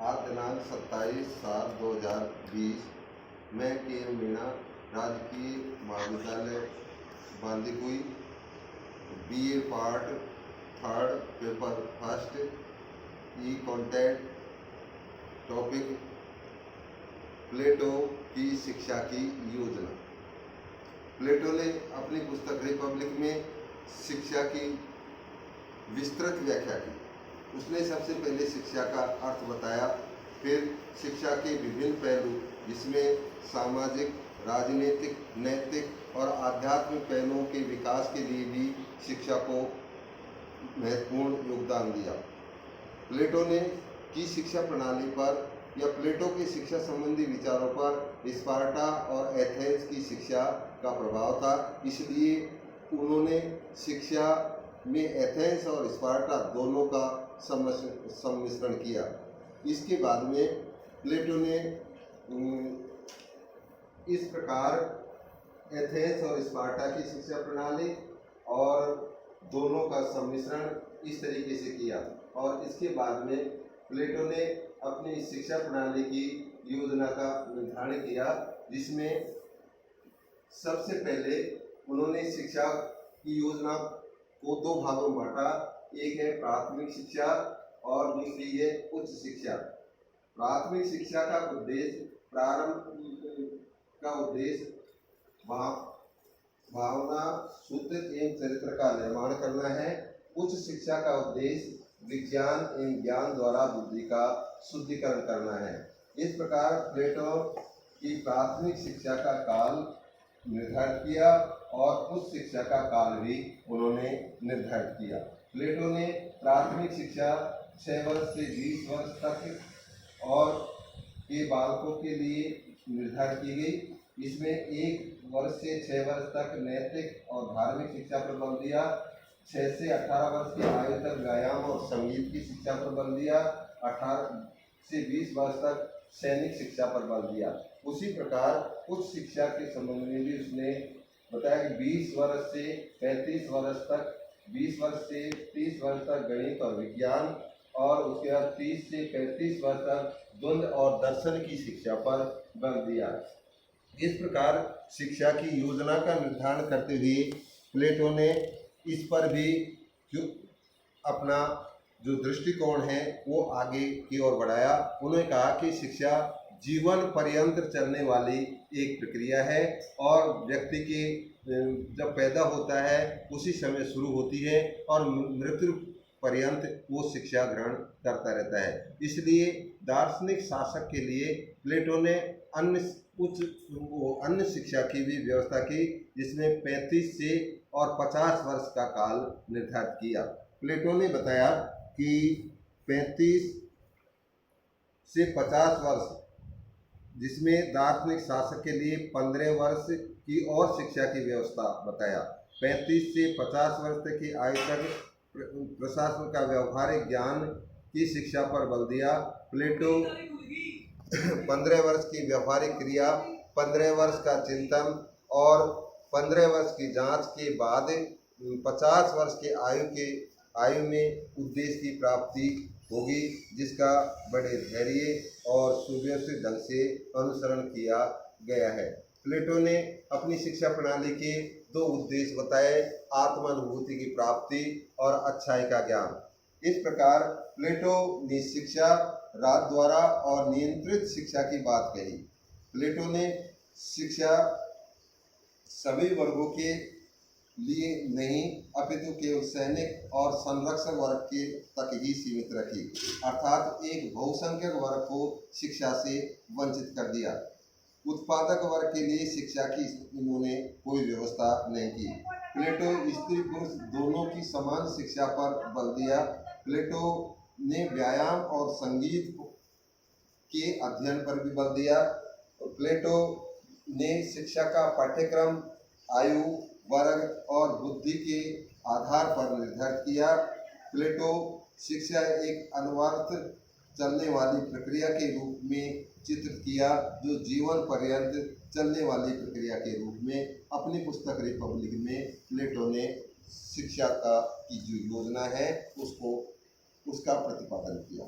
आज दिनांक 27/7/2020 मैं के मीणा राजकीय महाविद्यालय Bandikui BA part third paper first e content topic Plato की शिक्षा की योजना। प्लेटो ने अपनी पुस्तक रिपब्लिक में शिक्षा की विस्तृत व्याख्या की। उसने सबसे पहले शिक्षा का अर्थ बताया, फिर शिक्षा के विभिन्न पहलू जिसमें सामाजिक, राजनीतिक, नैतिक और आध्यात्मिक पहलुओं के विकास के लिए भी शिक्षा को महत्वपूर्ण योगदान दिया। प्लेटो ने की शिक्षा प्रणाली पर या प्लेटो के शिक्षा संबंधी विचारों पर स्पार्टा और एथेंस की शिक्षा का प्रभाव था, इसलिए उन्होंने शिक्षा में एथेंस और स्पार्टा दोनों का सम्मिश्रण किया। इसके बाद में प्लेटो ने इस प्रकार एथेंस और स्पार्टा की शिक्षा प्रणाली और दोनों का सम्मिश्रण इस तरीके से किया और इसके बाद में प्लेटो ने अपनी शिक्षा प्रणाली की योजना का निर्धारण किया, जिसमें सबसे पहले उन्होंने शिक्षा की योजना को दो भागों में बांटा। एक है प्राथमिक शिक्षा और दूसरी है उच्च शिक्षा। प्राथमिक शिक्षा का उद्देश्य भावना, सूत्र एवं चरित्र का निर्माण करना है। उच्च शिक्षा का उद्देश्य विज्ञान एवं ज्ञान द्वारा बुद्धि का शुद्धिकरण करना है। इस प्रकार प्लेटो की प्राथमिक शिक्षा का काल निर्धारित किया और उच्च शिक्षा का काल भी उन्होंने निर्धारित किया। प्लेटो ने प्राथमिक शिक्षा 6 वर्ष से 20 वर्ष तक और के बालकों के लिए निर्धारित की गई। इसमें 1 वर्ष से 6 वर्ष तक नैतिक और धार्मिक शिक्षा पर बल दिया। 6 से 18 वर्ष की आयु तक व्यायाम और संगीत की शिक्षा पर बल दिया। 18 से 20 वर्ष तक सैनिक शिक्षा पर बल दिया। उसी प्रकार उच्च शिक्षा के संबंध में भी उसने बताया कि 20 वर्ष से 35 वर्ष तक 20 वर्ष से 30 वर्ष तक गणित और विज्ञान और उसके बाद 30 से 35 वर्ष तक द्वंद्व और दर्शन की शिक्षा पर बल दिया। इस प्रकार शिक्षा की योजना का निर्धारण करते हुए प्लेटो ने इस पर भी अपना जो दृष्टिकोण है वो आगे की ओर बढ़ाया। उन्होंने कहा कि शिक्षा जीवन पर्यंत चलने वाली एक प्रक्रिया है और व्यक्ति के जब पैदा होता है उसी समय शुरू होती है और मृत्यु पर्यंत वो शिक्षा ग्रहण करता रहता है। इसलिए दार्शनिक शासक के लिए प्लेटो ने अन्य शिक्षा की भी व्यवस्था की, जिसमें 35 से और 50 वर्ष का काल निर्धारित किया। प्लेटो ने बताया कि 35 से 50 वर्ष जिसमें दार्शनिक शासक के लिए 15 वर्ष की और शिक्षा की व्यवस्था बताया। 35 से 50 वर्ष तक की आयु तक प्रशासन का व्यवहारिक ज्ञान की शिक्षा पर बल दिया। प्लेटो 15 वर्ष की व्यवहारिक क्रिया, 15 वर्ष का चिंतन और 15 वर्ष की जांच के बाद 50 वर्ष के आयु में उद्देश्य की प्राप्ति होगी, जिसका बड़े धैर्य और सुव्यवस्थित ढंग से अनुसरण किया गया है। प्लेटो ने अपनी शिक्षा प्रणाली के 2 उद्देश्य बताए, आत्मानुभूति की प्राप्ति और अच्छाई का ज्ञान। इस प्रकार प्लेटो ने शिक्षा राज द्वारा और नियंत्रित शिक्षा की बात कही। प्लेटो ने शिक्षा सभी वर्गों के लिए नहीं अपितु केवल सैनिक और संरक्षक वर्ग के तक ही सीमित रखी, अर्थात एक बहुसंख्यक वर्ग को शिक्षा से वंचित कर दिया। उत्पादक वर्ग के लिए शिक्षा की इन्होंने कोई व्यवस्था नहीं की। प्लेटो स्त्री पुरुष दोनों की समान शिक्षा पर बल दिया। प्लेटो ने व्यायाम और संगीत के अध्ययन पर भी बल दिया। प्लेटो ने शिक्षा का पाठ्यक्रम आयु, वर्ग और बुद्धि के आधार पर निर्धारित किया। प्लेटो शिक्षा एक अनवरत चलने वाली प्रक्रिया के रूप में चित्रित किया, जो जीवन पर्यंत चलने वाली प्रक्रिया के रूप में अपनी पुस्तक रिपब्लिक में प्लेटो ने शिक्षा की जो योजना है उसका प्रतिपादन किया।